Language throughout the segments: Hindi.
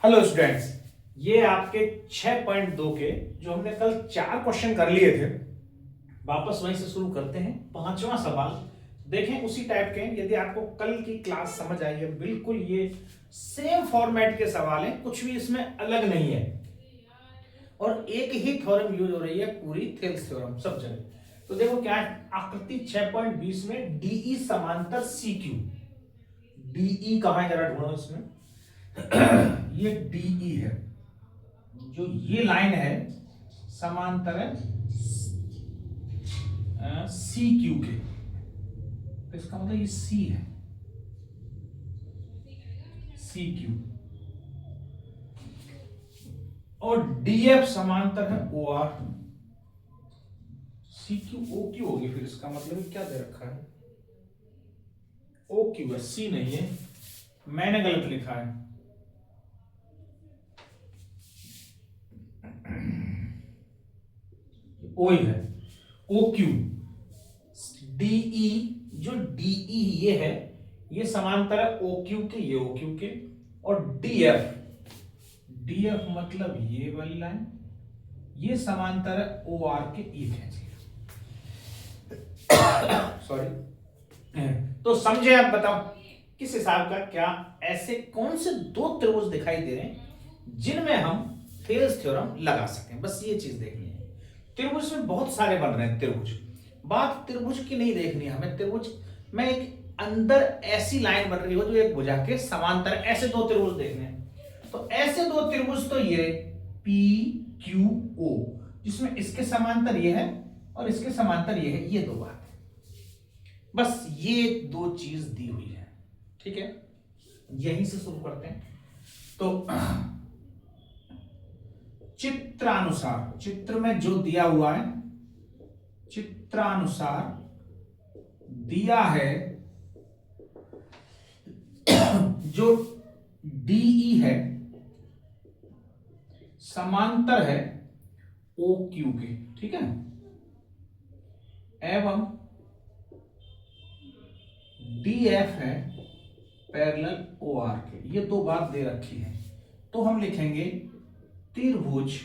हेलो स्टूडेंट्स, ये आपके 6.2 के जो हमने कल 4 क्वेश्चन कर लिए थे, वापस वहीं से शुरू करते हैं। 5वां सवाल देखें उसी टाइप के। यदि आपको कल की क्लास समझ आई है, बिल्कुल ये सेम फॉर्मेट के सवाल हैं, कुछ भी इसमें अलग नहीं है और एक ही थ्योरम यूज हो रही है, पूरी थेल्स थ्योरम सब जगह। तो देखो क्या है, आकृति 6.20 में डीई समांतर सी क्यू। डीई कहां है जरा ढूंढो इसमें। ये डीई है, जो ये लाइन है समांतर है सी क्यू के, तो इसका मतलब ये सी है, सी क्यू। और डीएफ समांतर है O R. C Q O Q होगी, फिर इसका मतलब क्या दे रखा है, ओ क्यू है, सी नहीं है, मैंने गलत लिखा है। ओ ही है, ओ क्यू। डीई, जो डीई ये है, ये समांतर है ओ क्यू के, ये ओ क्यू के। और डीएफ, डीएफ मतलब ये वाली लाइन, ये समांतर है ओ आर के, ये खींचिए। सॉरी। तो समझे आप, बताओ किस हिसाब का, क्या ऐसे कौन से दो त्रिभुज दिखाई दे रहे हैं जिनमें हम थेल्स थ्योरम लगा सकें, बस ये चीज देखनी है। त्रिभुज में बहुत सारे बन रहे हैं त्रिभुज, बात त्रिभुज की नहीं देखनी है हमें। त्रिभुज में एक अंदर ऐसी लाइन बन रही हो जो एक भुजा के समांतर, ऐसे दो त्रिभुज देखने हैं। तो ऐसे दो त्रिभुज तो ये पी क्यू ओ, जिसमें इसके समांतर ये है और इसके समांतर ये है, ये दो बात है, बस ये दो चीज दी हुई है। ठीक है, यहीं से शुरू करते हैं। तो चित्रानुसार, चित्र में जो दिया हुआ है, चित्रानुसार दिया है जो डीई है समांतर है ओ क्यू के, ठीक है, एवं डीएफ है पैरेलल ओ आर के। ये दो बात दे रखी है, तो हम लिखेंगे त्रिभुज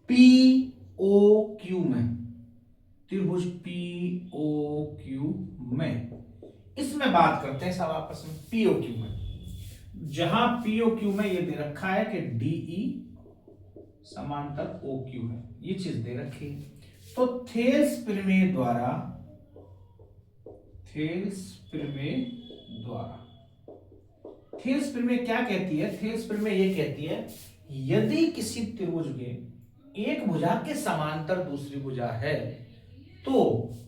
पी ओ क्यू में, त्रिभुज पी ओ क्यू में, इसमें बात करते हैं सब आपस में। पीओ क्यू में, जहां पीओ क्यू में ये दे रखा है कि डीई समांतर ओ क्यू है, ये चीज दे रखी है। तो थेल्स प्रमेय द्वारा, थेल्स प्रमेय द्वारा, थेल्स प्रमेय क्या कहती है, थेल्स प्रमेय ये कहती है यदि किसी त्रिभुज के एक भुजा के समांतर दूसरी भुजा है तो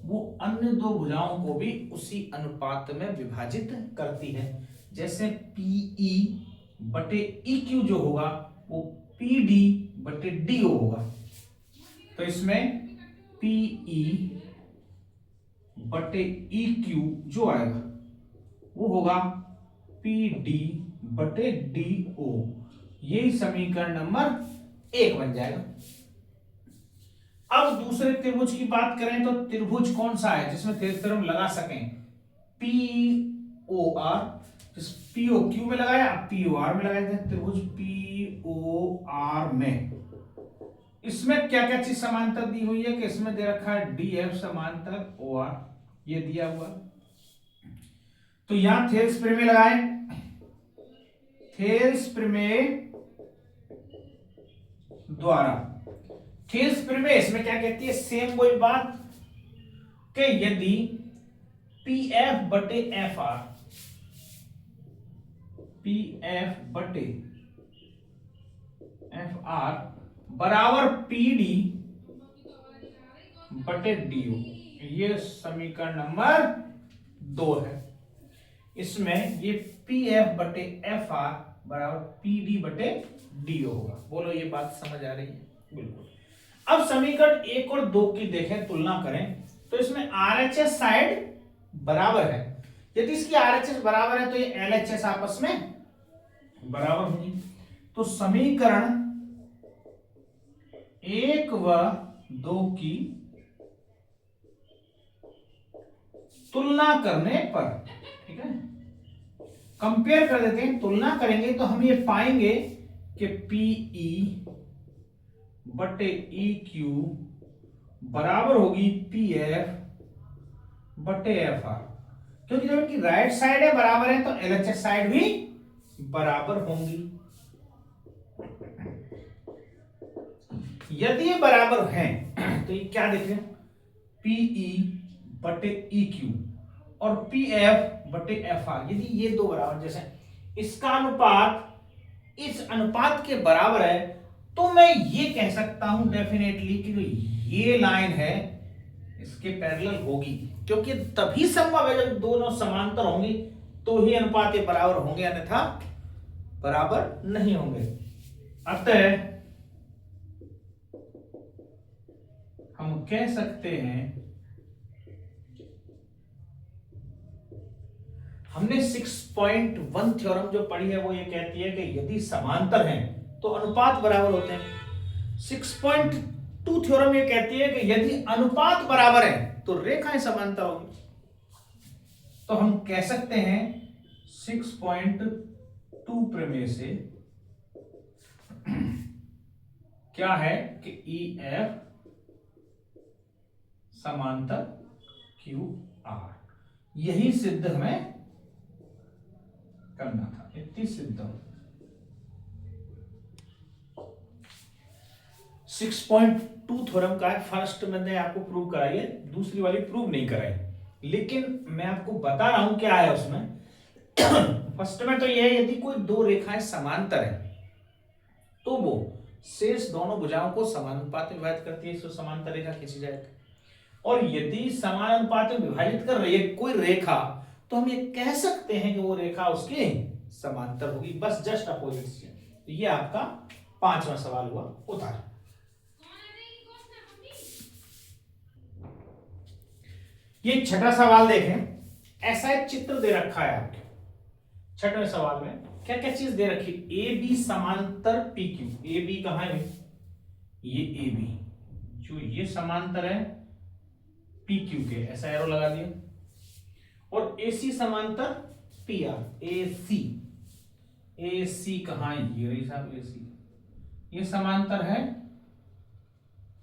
वो अन्य दो भुजाओं को भी उसी अनुपात में विभाजित करती है। जैसे पीई बटे ई क्यू जो होगा वो पीडी बटे डीओ होगा। तो इसमें पीई बटे ई क्यू जो आएगा वो होगा पीडी बटे डीओ। यही समीकरण नंबर 1 बन जाएगा। अब दूसरे त्रिभुज की बात करें तो त्रिभुज कौन सा है जिसमें थेल्स थ्योरम लगा सकें, पी ओ आर। जिस पी ओ क्यू में लगाया, अब पी ओ आर में लगाए थे। त्रिभुज पी ओ आर में इसमें क्या क्या चीज समांतर दी हुई है कि इसमें दे रखा है डी एफ समांतर ओ आर, ये दिया हुआ। तो यहां थेल्स प्रमेय लगाए, थेल्स प्रमेय द्वारा, थेल्स प्रमेय इसमें क्या कहती है, सेम वही बात कि यदि पी एफ बटे एफ आर, पी एफ बटे एफ आर बराबर पी डी बटे डीओ, ये समीकरण नंबर 2 है। इसमें ये पी एफ बटे एफ आर बराबर पी डी बटे डीओ होगा। बोलो ये बात समझ आ रही है? बिल्कुल। अब समीकरण 1 और 2 की देखें, तुलना करें तो इसमें आरएचएस साइड बराबर है। यदि इसकी आरएचएस बराबर है तो ये एलएचएस आपस में बराबर होगी। तो समीकरण 1 व 2 की तुलना करने पर, ठीक है, कंपेयर कर देते हैं, तुलना करेंगे तो हम ये पाएंगे कि पीई बटे ई क्यू बराबर होगी पी एफ बटे एफ आर, क्योंकि जब इनकी राइट साइड है बराबर है तो एलएचएस साइड भी बराबर होंगी। यदि ये बराबर हैं तो ये क्या देख रहे हैं, पीई बटे ई क्यू और पी एफ बटे एफ आर, यदि ये दो बराबर जैसे इसका अनुपात इस अनुपात के बराबर है तो मैं ये कह सकता हूं डेफिनेटली कि जो ये लाइन है इसके पैरेलल होगी, क्योंकि तभी संभव है जब दोनों समांतर होंगी तो ही अनुपात ये बराबर होंगे, अन्यथा बराबर नहीं होंगे। अतः हम कह सकते हैं, हमने 6.1 थ्योरम जो पढ़ी है वो ये कहती है कि यदि समांतर हैं तो अनुपात बराबर होते हैं। 6.2 थ्योरम ये कहती है कि यदि अनुपात बराबर है तो रेखाएं समांतर होंगी। तो हम कह सकते हैं 6.2 प्रमेय से क्या है कि ई एफ समांतर क्यू आर, यही सिद्ध हमें करना था, इतनी सिद्ध। 6.2 थ्योरम का फर्स्ट मैंने आपको प्रूव कराई है, दूसरी वाली प्रूव नहीं कराई, लेकिन मैं आपको बता रहा हूं क्या है उसमें। फर्स्ट में तो यह है यदि कोई दो रेखाएं समांतर है तो वो शेष दोनों भुजाओं को समानुपात में विभाजित करती है, इसको समांतर रेखा खींची जाएगी। और यदि समान अनुपात में विभाजित कर रही है कोई रेखा तो हम ये कह सकते हैं कि वो रेखा उसके समांतर होगी, बस जस्ट अपोजिट से। तो ये आपका 5वां सवाल हुआ उतार। ये 6ठा सवाल देखें, ऐसा एक चित्र दे रखा है आपके 6वें सवाल में क्या क्या चीज दे रखी, ए बी समांतर पी क्यू। ए बी कहां है, ये ए बी जो ये समांतर है पी क्यू के, ऐसा एरो लगा दिया। और ए सी समांतर पी आर, ए सी कहां है, ये रही साहब ए सी, ये समांतर है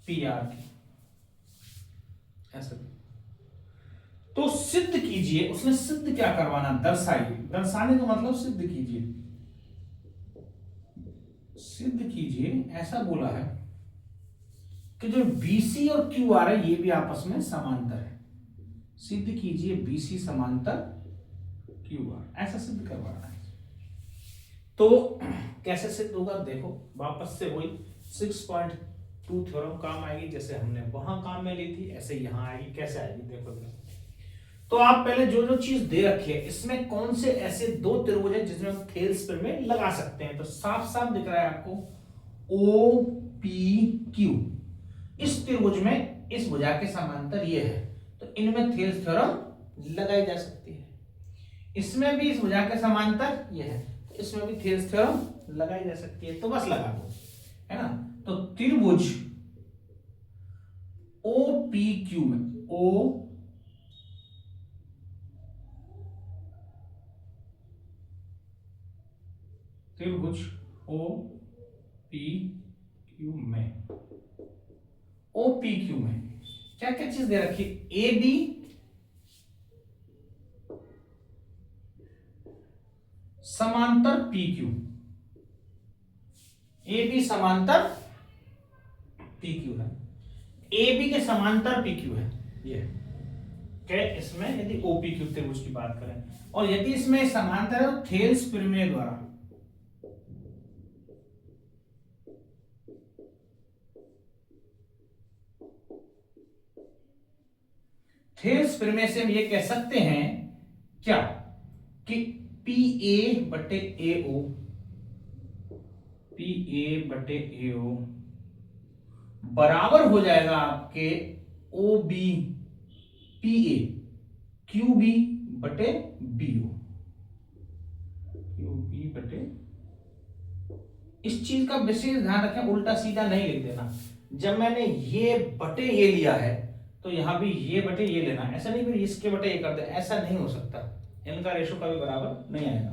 पी आर की, ऐसा। तो सिद्ध कीजिए, उसने सिद्ध क्या करवाना, दर्शाइए, दर्शाने का मतलब सिद्ध कीजिए, सिद्ध कीजिए ऐसा बोला है कि जो BC और QR है ये भी आपस में समांतर है। सिद्ध कीजिए BC समांतर QR, ऐसा सिद्ध करवाना है। तो कैसे सिद्ध होगा देखो, वापस से वही 6.2 थ्योरम काम आएगी, जैसे हमने वहां काम में ली थी ऐसे यहां आएगी। कैसे आएगी देखो, तो आप पहले जो जो चीज दे रखी है इसमें कौन से ऐसे दो त्रिभुज है जिसमें हम थेल्स में लगा सकते हैं। तो साफ साफ दिख रहा है आपको OPQ, इस त्रिभुज में इस भुजा के समांतर ये है, तो इनमें थेल्स थ्योरम लगाई जा सकती है। इसमें भी इस भुजा के समांतर ये है, तो इसमें भी थेल्स थ्योरम लगाई जा सकती है। तो बस लगा दो, है ना। तो त्रिभुज OPQ में त्रिभुज OPQ में क्या क्या चीज दे रखी, AB समांतर PQ, AB समांतर PQ है, AB के समांतर PQ है ये, क्या इसमें यदि OPQ त्रिभुज की बात करें, और यदि इसमें समांतर है तो थेल्स प्रमेय द्वारा, थेल्स प्रमेय से हम ये कह सकते हैं क्या कि PA बटे AO बराबर हो जाएगा आपके OB PA QB बटे BO, QB बटे। इस चीज का विशेष ध्यान रखें, उल्टा सीधा नहीं लिख देना। जब मैंने ये बटे ये लिया है तो यहां भी ये बटे ये लेना, ऐसा नहीं कि इसके बटे ये कर दे, ऐसा नहीं हो सकता। इनका रेशो कभी बराबर नहीं आएगा।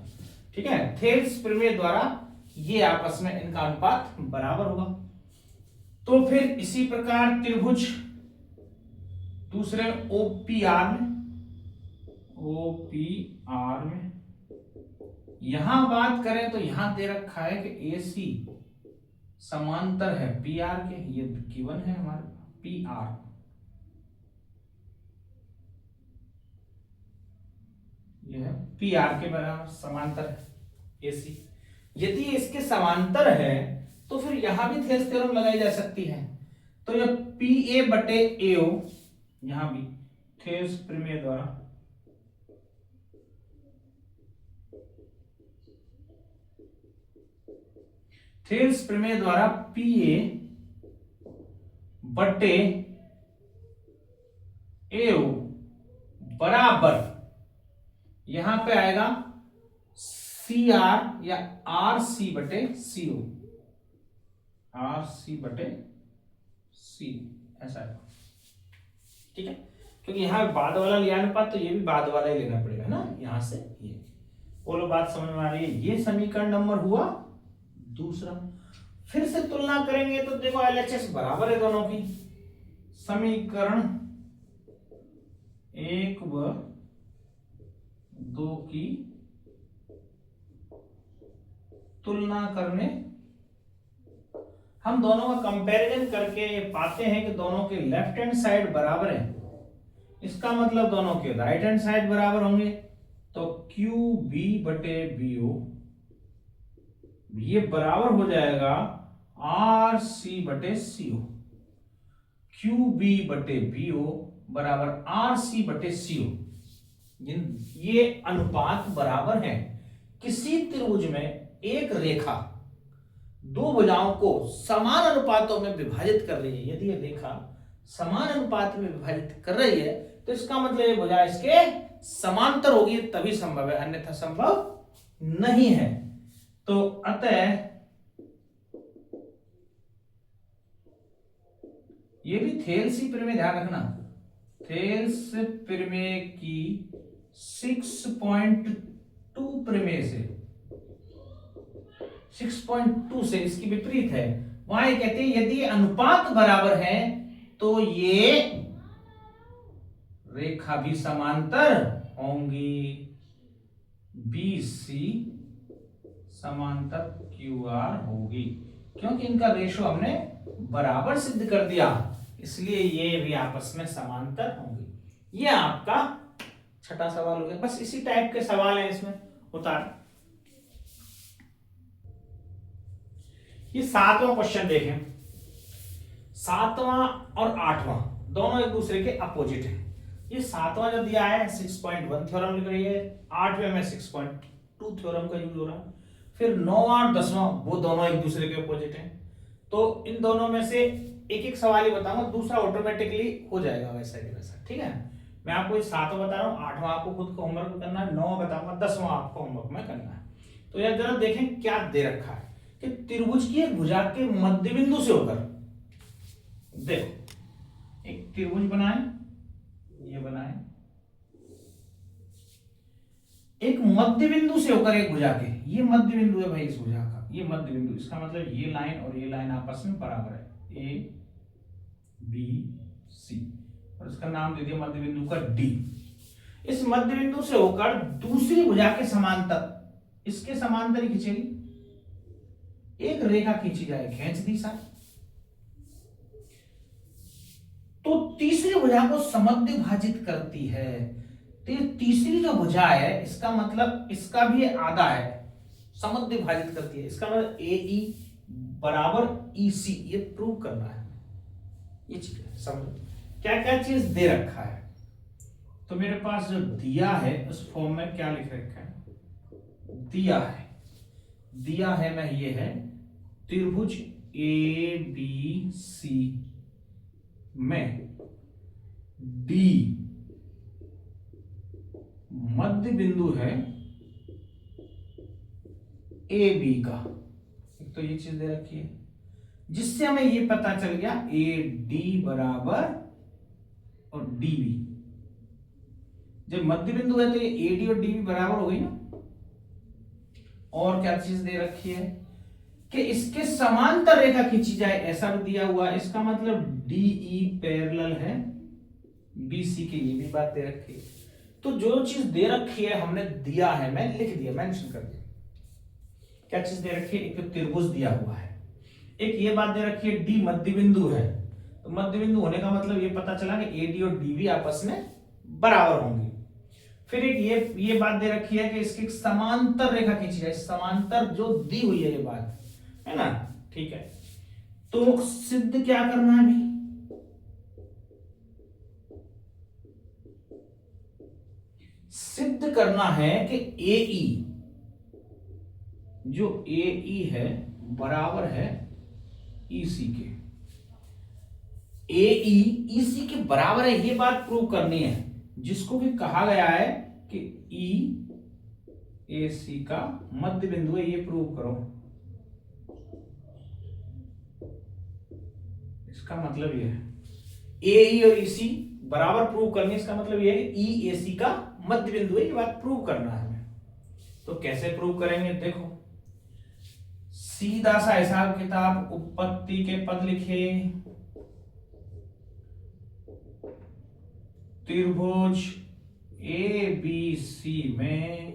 ठीक है, थेल्स प्रमेय द्वारा ये आपस में इनका अनुपात बराबर होगा। तो फिर इसी प्रकार त्रिभुज दूसरे ओपीआर में यहां बात करें तो यहां दे रखा है कि एसी समांतर है पीआर के, ये गिवन है हमारे पीआर, ये है पीआर के बराबर समांतर है एसी। यदि इसके समांतर है तो फिर यहां भी थेल्स थ्योरम लगाई जा सकती है। तो यह पी ए बटे एओ, यहां भी थेल्स प्रमेय द्वारा थेल्स प्रमेय द्वारा पी ए बटे एओ बराबर यहां पे आएगा सी आर या आर सी बटे सीओ, आर सी बटे सी, ऐसा है। ठीक है, क्योंकि यहां बाद वाला लिया अनुपात तो ये भी बाद वाला ही लेना पड़ेगा ना, यहां से ये। बोलो बात समझ में आ रही है? ये समीकरण नंबर हुआ दूसरा। फिर से तुलना करेंगे तो देखो एलएचएस बराबर है दोनों की। समीकरण 1 व 2 की तुलना करने हम दोनों का कंपैरिजन करके पाते हैं कि दोनों के लेफ्ट हैंड साइड बराबर है। इसका मतलब दोनों के राइट हैंड साइड बराबर होंगे। तो क्यू बी बटे बी ओ ये बराबर हो जाएगा आर सी बटे सी ओ। क्यू बी बटे बी ओ बराबर आर सी बटे सी ओ। ये अनुपात बराबर है। किसी त्रिभुज में एक रेखा दो भुजाओं को समान अनुपातों में विभाजित कर रही है। यदि ये रेखा समान अनुपात में विभाजित कर रही है तो इसका मतलब ये भुजा इसके समांतर होगी, तभी संभव है, अन्यथा संभव नहीं है। तो अतः ये भी थेल्स प्रमेय, ध्यान रखना, थेल्स प्रमेय की 6.2 प्रमेय से 6.2 से इसकी विपरीत है। वहां ये कहते हैं यदि अनुपात बराबर है तो ये रेखा भी समांतर होंगी, BC समांतर QR होगी, क्योंकि इनका रेशो हमने बराबर सिद्ध कर दिया, इसलिए ये भी आपस में समांतर होंगे। ये आपका छठा सवाल हो गया। बस इसी टाइप के सवाल हैं इसमें उतार। ये 7वां क्वेश्चन देखें। 7वां और 8वां दोनों एक दूसरे के अपोजिट हैं। ये 7वां जो दिया है 6.1 थ्योरम लिख रही है, 8वें में 6.2 थ्योरम का यूज हो रहा है। फिर 9वां और 10वां वो दोनों एक दूसरे के अपोजिट हैं। तो इन दोनों में से एक एक सवाल ही बताऊंगा, दूसरा ऑटोमेटिकली हो जाएगा वैसा ही वैसा। ठीक है, मैं आपको ये 7वां बता रहा हूँ, 8वां आपको खुद को होमवर्क करना है, 9वां बताऊंगा, 10वां आपको होमवर्क में करना है। तो यार जरा देखें क्या दे रखा है कि त्रिभुज की एक भुजा के मध्य बिंदु से होकर, देखो एक त्रिभुज बनाए, ये बनाए, एक मध्य बिंदु से होकर एक भुजा के, ये मध्य बिंदु है भाई इस भुजा का, ये मध्य बिंदु, इसका मतलब ये लाइन और ये लाइन आपस में बराबर है, ए बी सी, और इसका नाम दे दिया मध्य बिंदु का डी। इस मध्य बिंदु से होकर दूसरी भुजा के समांतर, इसके समांतर ही खींचेगी, एक रेखा खींची जाए, खींच दी साथ, तो तीसरी भुजा को समद्वि भाजित करती है। तो ये तीसरी जो भुजा है इसका मतलब इसका भी आधा है, समद्वि भाजित करती है, इसका मतलब AE बराबर EC, ये प्रूव करना है। ये चीज है, समझो क्या क्या चीज दे रखा है। तो मेरे पास जो दिया है उस फॉर्म में क्या लिख रखा है, दिया है मैं, ये है त्रिभुज ABC में D मध्य बिंदु है AB का। तो ये चीज दे रखी है जिससे हमें ये पता चल गया AD बराबर और DB, जब मध्य बिंदु है तो ये एडी और डीबी बराबर हो गई ना। और क्या चीज दे रखी है कि इसके समांतर रेखा खींची जाए, ऐसा भी दिया हुआ है। इसका मतलब डीई पैरेलल है बीसी के, ये भी बात दे रखी है। तो जो चीज दे रखी है हमने दिया है, मैं लिख दिया, मेंशन कर दिया। क्या चीज दे रखी है? एक तो त्रिभुज दिया हुआ है, एक ये बात दे रखी है डी मध्य बिंदु है। तो मध्य बिंदु होने का मतलब ये पता चला कि एडी और डीबी आपस में बराबर होंगे। फिर एक ये बात दे रखी है कि इसकी समांतर रेखा खींची जाए, समांतर जो दी हुई है ये बात है ना, ठीक है। तो सिद्ध क्या करना है अभी? सिद्ध करना है कि एई, जो एई है बराबर है ईसी के। एई ईसी के बराबर है, ये बात प्रूव करनी है, जिसको कि कहा गया है कि ई ए सी का मध्य बिंदु है, ये प्रूव करो। इसका मतलब ये है एई और ईसी बराबर प्रूव करनी है। इसका मतलब ये है कि ई ए सी का मध्य बिंदु है, ये बात प्रूव करना है हमें। तो कैसे प्रूव करेंगे? देखो, सीधा सा हिसाब किताब, उत्पत्ति के पद लिखे, त्रिभुज ए बी सी में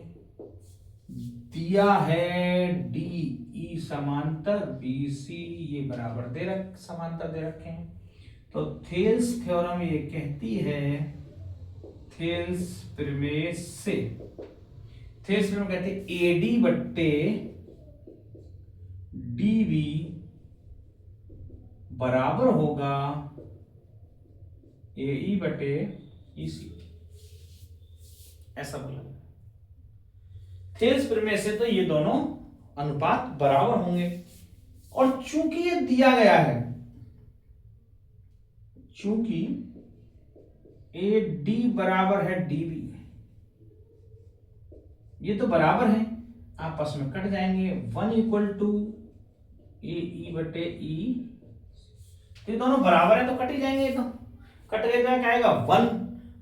दिया है डी ई समांतर बी सी, ये बराबर समांतर दे रखे हैं। तो थेल्स थ्योरम ये कहती है, थेल्स प्रमेय से, थेल्स प्रमेय कहते हैं एडी बट्टे डीबी बराबर होगा एई बटे ईसी, ऐसा बोला। थेल्स प्रमेय से तो ये दोनों अनुपात बराबर होंगे। और चूंकि ये दिया गया है, चूंकि ए डी बराबर है डीबी, ये तो बराबर है, आपस में कट जाएंगे। 1 इक्वल टू ए ई बटे ई, ये दोनों बराबर है तो कट ही जाएंगे। तो कट गए तो क्या आएगा?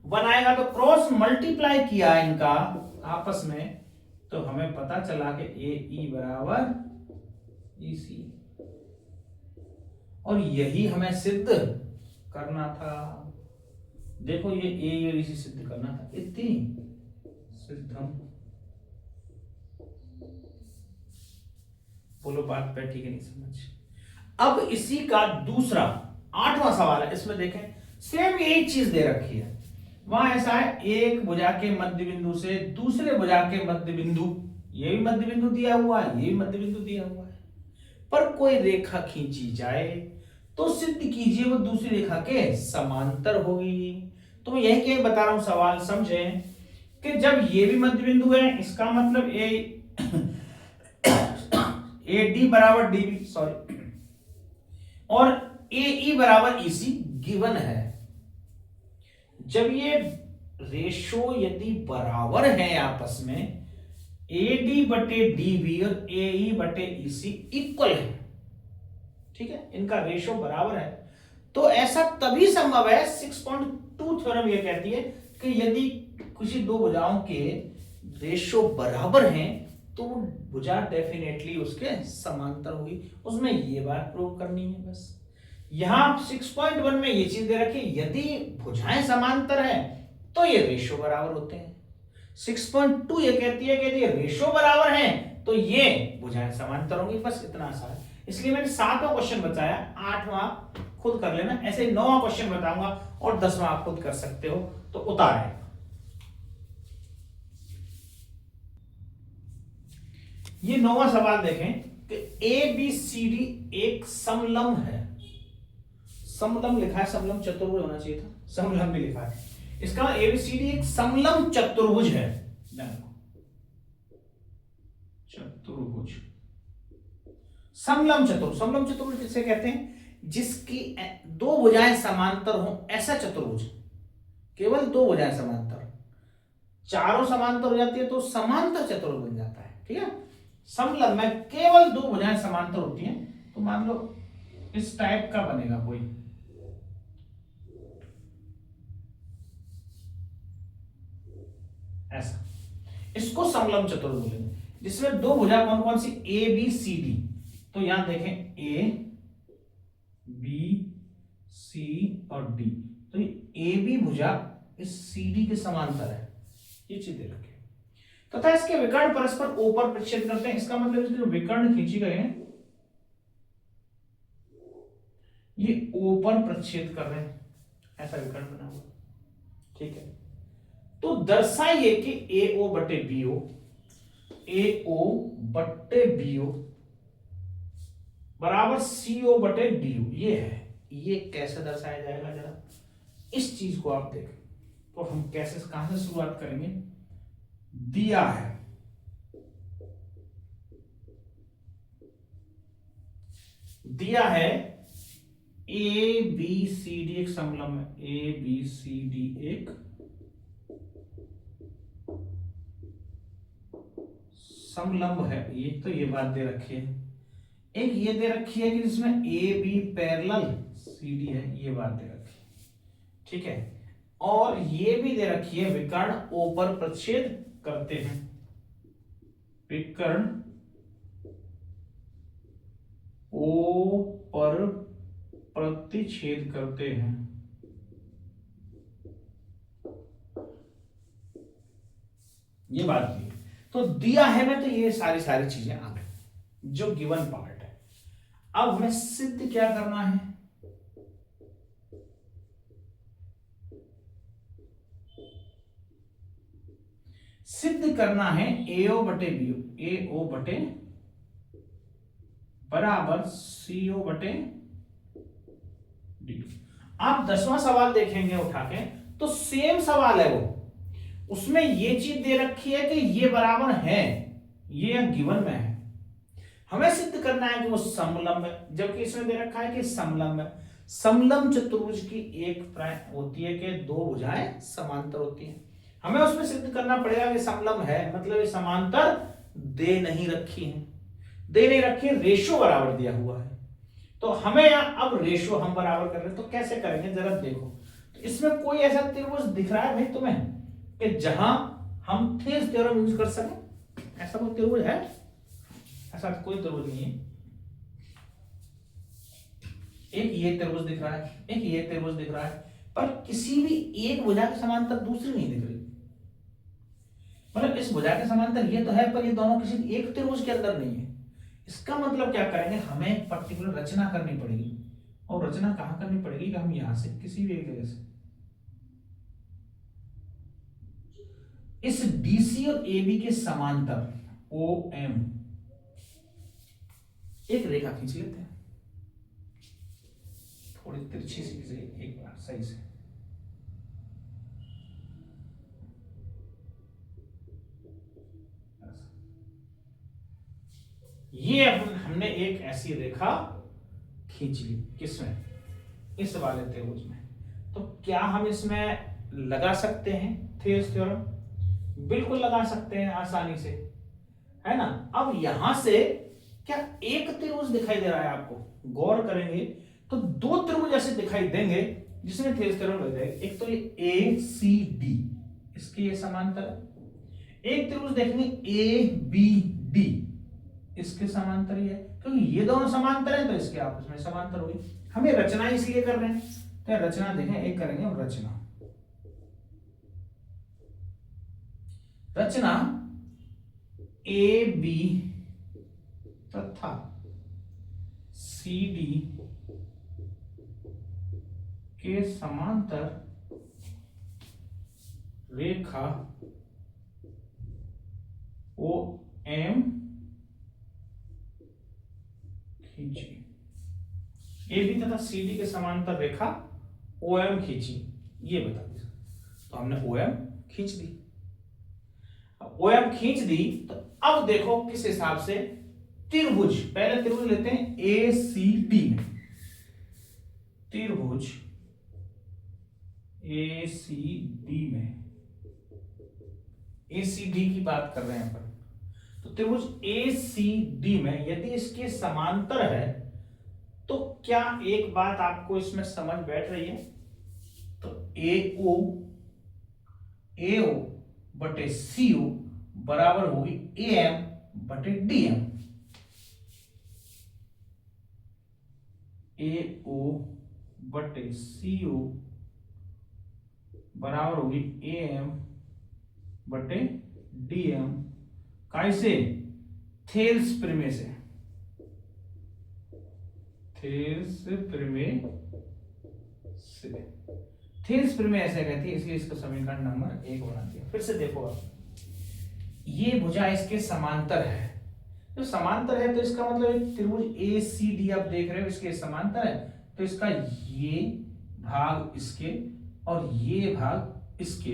1 आएगा। तो क्रॉस मल्टीप्लाई किया इनका आपस में, तो हमें पता चला कि ए ई बराबर ई सी। और यही हमें सिद्ध करना था। देखो, ये ए और इसी सिद्ध करना था, इतनी सिद्धम। बोलो बात बैठी कि नहीं समझ? अब इसी का दूसरा 8वां सवाल है, इसमें देखें सेम यही चीज दे रखी है। वहां ऐसा है, एक भुजा के मध्य बिंदु से दूसरे भुजा के मध्य बिंदु, ये भी मध्य बिंदु दिया हुआ है, ये भी मध्य बिंदु दिया हुआ है, पर कोई रेखा खींची जाए तो सिद्ध कीजिए वो दूसरी रेखा के समांतर होगी। तो मैं यही क्या बता रहा हूं, सवाल समझें कि जब ये भी मध्य बिंदु है, इसका मतलब ए डी बराबर डी बी, सॉरी, और ए ई बराबर ई सी गिवन है। जब ये रेशो यदि बराबर है आपस में, ए डी बटे डी बी और ए ई बटे ई सी इक्वल है, ठीक है, इनका रेशो बराबर है, तो ऐसा तभी संभव है। 6.2 थ्योरम ये कहती है कि यदि किसी दो भुजाओं के रेशो बराबर हैं तो भुजा डेफिनेटली उसके समांतर होगी। उसमें ये बात प्रूव करनी है बस। यहां 6.1 में ये चीज दे रखी, यदि भुजाएं समांतर हैं तो ये रेशो बराबर होते हैं। 6.2 ये कहती है कि यदि रेशो बराबर हैं तो ये भुजाएं समांतर होंगी। बस इतना आसान है। इसलिए मैंने 7वां क्वेश्चन बताया, 8वां खुद कर लेना। ऐसे ही 9वां क्वेश्चन बताऊंगा और 10वां आप खुद कर सकते हो, तो उतारे। ये 9वां सवाल देखें कि ए बी सी डी एक समलंब है। समलंब लिखा है, समलंब चतुर्भुज होना चाहिए था, समलंब भी लिखा है। इसका ए बी सी डी एक समलंब चतुर्भुज है। चतुर्भुज, समलंब चतुर्भुज किसे कहते हैं? जिसकी दो भुजाएं समांतर हो, ऐसा चतुर्भुज। केवल दो भुजाएं समांतर, चारों समांतर हो जाती है तो समांतर चतुर्भुज बन जाता है, ठीक है। समलंब में केवल दो भुजाएं समांतर होती हैं, तो मान लो इस टाइप का बनेगा कोई, ऐसा, इसको समलंब चतुर्भुज बोलेंगे, जिसमें दो भुजा कौन कौन सी, ए बी सी डी। तो यहां देखें ए बी सी और डी, तो ए बी भुजा इस सी डी के समांतर है, ये चीज दे रखी है। तथा इसके विकर्ण परस्पर ऊपर प्रतिच्छेद करते हैं, इसका मतलब इसके जो विकर्ण खींची गए हैं ये ऊपर प्रतिच्छेद कर रहे हैं, ऐसा विकर्ण बना हुआ, ठीक है। तो दर्शाइए कि ए ओ बटे बी ओ, ए ओ बटे बी ओ बराबर सी ओ बटे डी ओ, ये है। ये कैसे दर्शाया जाएगा, जरा इस चीज को आप देखें। तो हम कैसे, कहां से शुरुआत करेंगे, दिया है ए बी सी डी एक समलंब है, ए बी सी डी एक समलंब है, ये तो ये बात दे रखी है। एक ये दे रखी है कि जिसमें A B parallel C D है, ये बात दे रखी है, ठीक है। और ये भी दे रखी है विकर्ण ओ पर प्रतिच्छेद करते हैं, विकर्ण ओ पर प्रतिच्छेद करते हैं, ये बात दी। तो दिया है ना, तो ये सारी चीजें आ गई जो गिवन पार्ट है। अब हमें सिद्ध क्या करना है, सिद्ध करना है एओ बटे बीओ, ए ओ बटे बराबर सी ओ बटे डी। आप 10वां सवाल देखेंगे उठा के, तो सेम सवाल है वो, उसमें ये चीज दे रखी है कि ये बराबर है, ये गिवन में है। हमें सिद्ध करना है कि वो समलंब है, जबकि इसमें दे रखा है कि समलंब है। समलंब चतुर्भुज की एक प्राय होती है कि दो भुजाएं समांतर होती हैं। हमें उसमें सिद्ध करना पड़ेगा कि समलंब है, मतलब ये समांतर दे नहीं रखी है, दे नहीं रखी, रेशो बराबर दिया हुआ है। तो हमें अब रेशो हम बराबर कर रहे हैं, तो कैसे करेंगे जरा देखो। तो इसमें कोई ऐसा त्रिभुज दिख रहा है भाई तुम्हें कि जहां हम थेल्स थ्योरम यूज कर सकें, ऐसा कोई त्रिभुज है? ऐसा कोई त्रिभुज नहीं है। एक ये त्रिभुज दिख रहा है, एक ये त्रिभुज दिख रहा है, पर किसी भी एक भुजा के समांतर दूसरी नहीं दिख रही। मतलब इस भुजा के समांतर ये तो है, पर ये दोनों किसी एक त्रिभुज के अंदर नहीं है। इसका मतलब क्या करेंगे, हमें पर्टिकुलर रचना करनी पड़ेगी। और रचना कहां करनी पड़ेगी कि हम यहां से किसी भी एक जगह से इस डीसी और एबी के समांतर ओ एम एक रेखा खींच लेते हैं, थोड़ी तिरछी सी से, एक बार सही से। ये हमने एक ऐसी रेखा खींच ली, किसमें, इस वाले त्रिभुज में। तो क्या हम इसमें लगा सकते हैं थेल्स थ्योरम? बिल्कुल लगा सकते हैं आसानी से, है ना। अब यहां से क्या एक त्रिभुज दिखाई दे रहा है आपको, गौर करेंगे तो दो त्रिभुज ऐसे दिखाई देंगे जिसमें थेल्स थ्योरम लग जाएगा। एक तो ये ए सी डी, इसके ये समांतर है। एक त्रिभुज देखेंगे ए बी डी, इसके समांतर ही है, क्योंकि ये दोनों समांतर हैं तो इसके आपस में समांतर होगी। हमें रचना इसलिए कर रहे हैं, तो रचना देखें, एक करेंगे हम रचना। रचना ए बी तथा सी डी के समांतर रेखा ओ एम खींची। ए बी तथा सी डी के समांतर रेखा ओ एम खींची, ये बता दीजिए। तो हमने ओ एम खींच दी। ओ एम खींच दी, तो अब देखो किस हिसाब से त्रिभुज, पहले त्रिभुज लेते हैं ए सी डी में, त्रिभुज ए सी डी में, ए सी डी की बात कर रहे हैं अपन। तो त्रिभुज ए सी डी में यदि इसके समांतर है, तो क्या एक बात आपको इसमें समझ बैठ रही है? तो ए ओ बटे सी ओ बराबर होगी ए एम बटे डी एम। ए ओ बटे सी ओ बराबर होगी ए एम बटे डी एम। कैसे? थेल्स प्रमेय से। थेल्स प्रमेय से। थेल्स प्रमेय ऐसे कहती है, इसलिए इसका समीकरण नंबर 1 बना दिया। फिर से देखो आप, ये भुजा इसके समांतर है। जो समांतर है तो इसका मतलब एक त्रिभुज ए सी डी आप देख रहे हो, इसके समांतर है, तो इसका ये भाग इसके और ये भाग इसके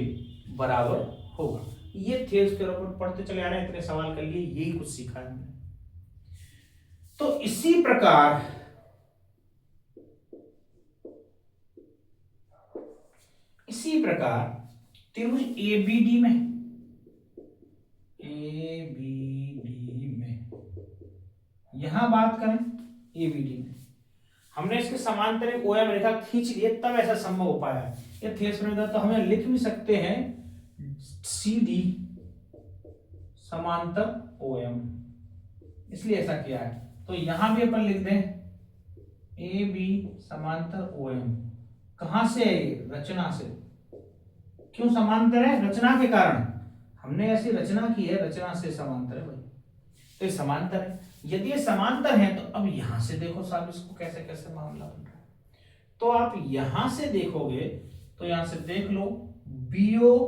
बराबर होगा। ये थेल्स थ्योरम पढ़ते चले आ रहे हैं, इतने सवाल कर लिए, यही कुछ सीखा है हमने। तो इसी प्रकार त्रिभुज एबीडी में यहां बात करें, एबीडी में हमने इसके समांतर एक ओएम रेखा खींच लिए, तब ऐसा संभव हो पाया है। ये थेल्स प्रमेय तो हमें लिख भी सकते हैं सी डी समांतर ओएम, इसलिए ऐसा किया है। तो यहां भी अपन लिख दें ए बी समांतर ओएम। कहां से है ये? रचना से। क्यों समांतर है? रचना के कारण। हमने ऐसी रचना की है, रचना से समांतर है भाई, तो ये समांतर है। यदि ये समांतर है तो अब यहां से देखो साहब इसको कैसे कैसे मामला बन रहा है। तो आप यहां से देखोगे तो यहां से देख लो बीओ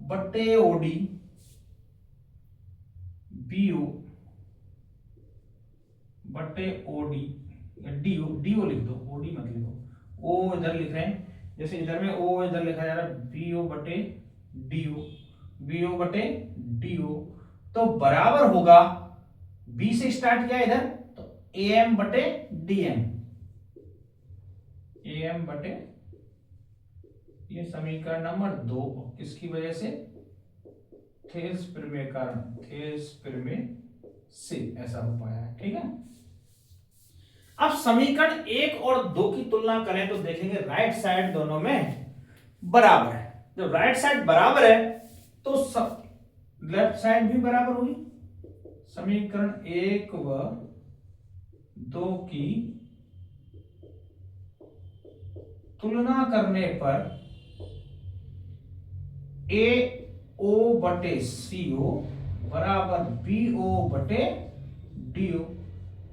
बटे ओडी, बीओ बटे ओडी, डीओ, डीओ लिख दो, ओडी मत लिखो। ओ इधर लिख रहे हैं, जैसे इधर में ओ इधर लिखा जा रहा है, बीओ बटे डीओ, बीओ बटे डीओ, तो बराबर होगा, बी से स्टार्ट किया इधर, तो ए एम बटे डी एम, ए एम बटे, ये समीकरण नंबर 2 किसकी वजह से? थेल्स प्रमेय कारण, थेल्स प्रमेय से ऐसा हो पाया है। ठीक है, अब समीकरण 1 और 2 की तुलना करें तो देखेंगे राइट साइड दोनों में बराबर है। जब राइट साइड बराबर है तो लेफ्ट साइड भी बराबर होगी। समीकरण 1 व 2 की तुलना करने पर ए ओ बटे सी ओ बराबर बी ओ बटे डी ओ।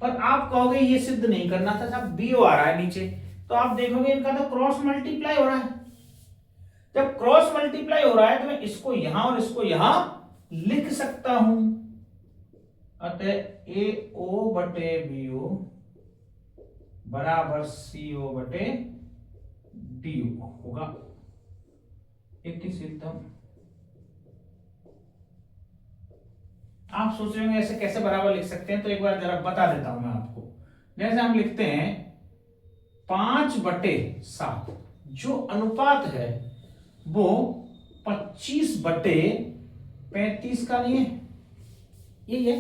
पर आप कहोगे ये सिद्ध नहीं करना था साहब, बी ओ आ रहा है नीचे, तो आप देखोगे इनका तो क्रॉस मल्टीप्लाई हो रहा है। जब क्रॉस मल्टीप्लाई हो रहा है तो मैं इसको यहां और इसको यहां लिख सकता हूं। अतः ए ओ बटे बी ओ बराबर सी ओ बटे डी ओ होगा। इतनी सिद्धम। आप सोच रहे होंगे ऐसे कैसे बराबर लिख सकते हैं, तो एक बार जरा बता देता हूं मैं आपको। जैसे हम लिखते हैं 5/7, जो अनुपात है वो 25/35 का नहीं है, यही है।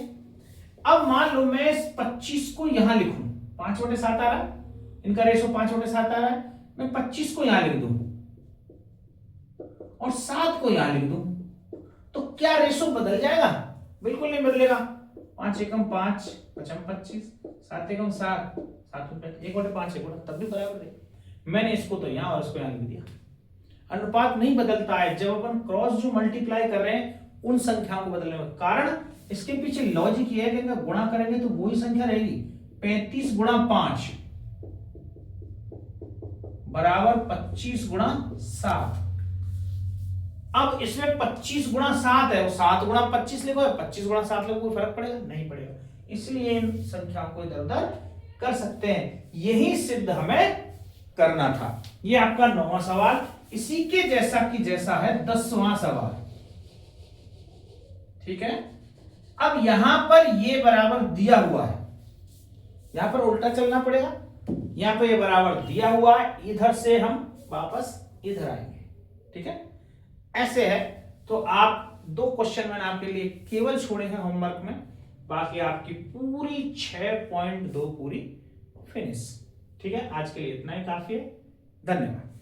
अब मान लो मैं इस 25 को यहां लिखूं, 5/7 आ रहा है, इनका रेशो 5/7 आ रहा है, मैं 25 को यहां लिख दूं और 7 को यहां लिख दूं, तो क्या रेशो बदल जाएगा? बिल्कुल नहीं बदलेगा। 5 एकम 5, 5 25, 7 एकम 7, 7 1/5 तब भी बराबर है। मैंने इसको तो यहां और इसको यहां लिख दिया। अनुपात नहीं बदलता है जब अपन क्रॉस जो मल्टीप्लाई कर रहे हैं उन संख्याओं को बदलने में। कारण इसके पीछे लॉजिक ये है कि अगर गुणा करेंगे तो वही संख्या रहेगी। 35 गुणा 5 बराबर 25 गुणा 7। अब इसमें 25 गुणा 7 है, वो 7 गुणा 25 लिखो, 25 गुणा 7 लिखो, कोई फर्क पड़ेगा? नहीं पड़ेगा। इसलिए इन संख्याओं को इधर उधर कर सकते हैं। यही सिद्ध हमें करना था। ये आपका 9वां सवाल, इसी के जैसा की जैसा है 10वां सवाल। ठीक है, अब यहां पर ये बराबर दिया हुआ है, यहां पर उल्टा चलना पड़ेगा। यहां पर ये बराबर दिया हुआ है, इधर से हम वापस इधर आएंगे। ठीक है, ऐसे है। तो आप 2 क्वेश्चन मैंने आपके लिए केवल छोड़े हैं होमवर्क में, बाकी आपकी पूरी 6.2 पूरी फिनिश। ठीक है, आज के लिए इतना ही काफी है। धन्यवाद।